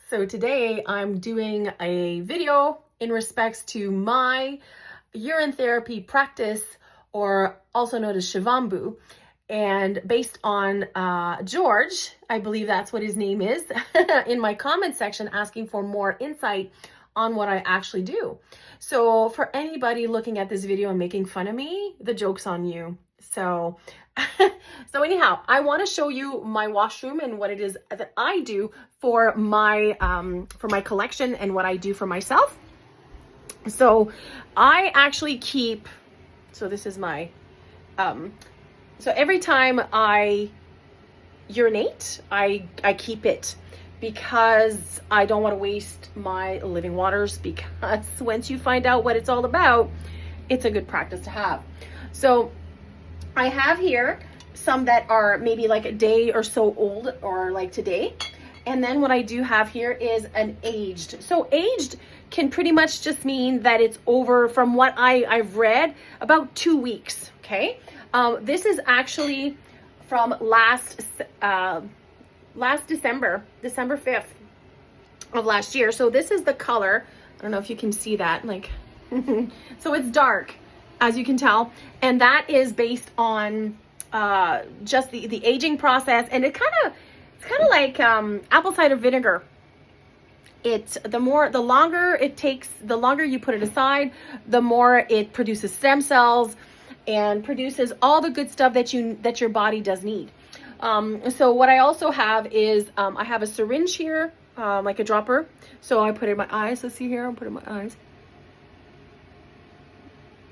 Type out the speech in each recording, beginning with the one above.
So today I'm doing a video in respects to my urine therapy practice, or also known as Shivambu, and based on George, I believe that's what his name is, in my comment section asking for more insight on what I actually do. So for anybody looking at this video and making fun of me, the joke's on you. So anyhow, I want to show you my washroom and what it is that I do for my collection and what I do for myself. So I actually keep, so this is my, so every time I urinate, I keep it because I don't want to waste my living waters, because once you find out what it's all about, it's a good practice to have. So I have here some that are maybe like a day or so old, or like today. And then what I do have here is an aged. So aged can pretty much just mean that it's over, from what I've read, about 2 weeks, okay? This is actually from last December 5th of last year. So this is the color. I don't know if you can see that, like, so it's dark, as you can tell. And that is based on just the aging process. And it's kind of like apple cider vinegar. The longer it takes, the longer you put it aside, the more it produces stem cells and produces all the good stuff that your body does need. So what I also have is I have a syringe here, like a dropper. So I put it in my eyes. So see here, I'll put it in my eyes.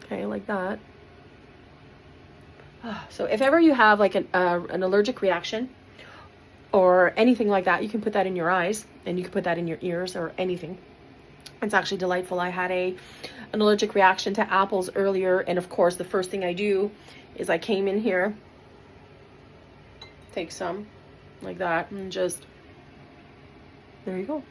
Okay, like that. So if ever you have like an allergic reaction or anything like that, you can put that in your eyes, and you can put that in your ears or anything. It's actually delightful. I had an allergic reaction to apples earlier, and of course the first thing I do is I came in here, take some like that, and just, there you go.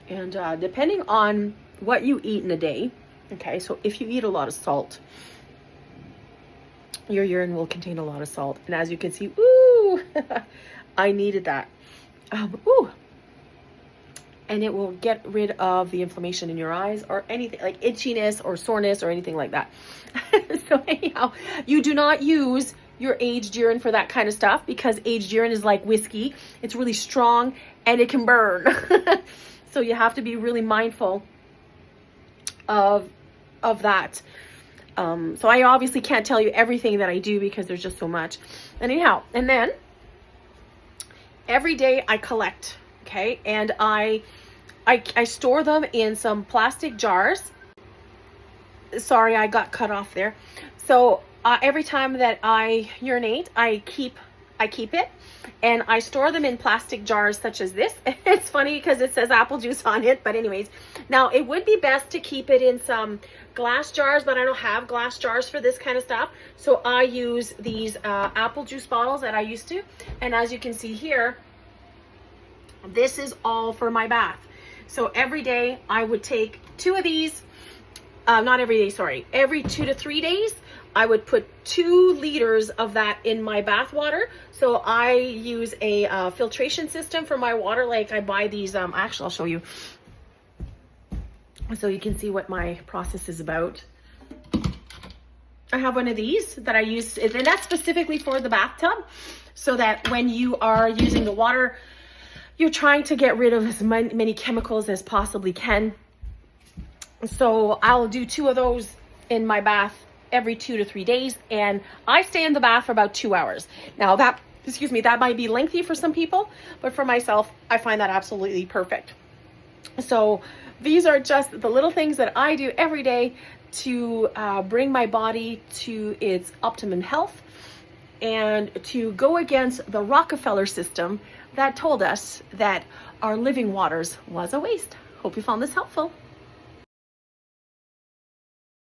And depending on what you eat in a day, okay, so if you eat a lot of salt, your urine will contain a lot of salt. And as you can see, ooh, I needed that. Ooh. And it will get rid of the inflammation in your eyes, or anything like itchiness or soreness or anything like that. So anyhow, you do not use your aged urine for that kind of stuff, because aged urine is like whiskey. It's really strong and it can burn. So you have to be really mindful of that. So I obviously can't tell you everything that I do because there's just so much. Anyhow, and then every day I collect, okay? And I store them in some plastic jars. Sorry, I got cut off there. So every time that I urinate, I keep it, and I store them in plastic jars such as this. It's funny because it says apple juice on it, but anyways, now it would be best to keep it in some glass jars, but I don't have glass jars for this kind of stuff. So I use these apple juice bottles that I used to. And as you can see here, this is all for my bath. So every day I would take 2 of these, not every day, sorry, every 2 to 3 days, I would put 2 liters of that in my bath water. So I use a filtration system for my water. Like I buy these, actually I'll show you, so you can see what my process is about. I have one of these that I use, and that's specifically for the bathtub, so that when you are using the water, you're trying to get rid of as many chemicals as possibly can. So I'll do 2 of those in my bath every 2 to 3 days, and I stay in the bath for about 2 hours. Now that might be lengthy for some people, but for myself, I find that absolutely perfect. So these are just the little things that I do every day to bring my body to its optimum health, and to go against the Rockefeller system that told us that our living waters was a waste. Hope you found this helpful.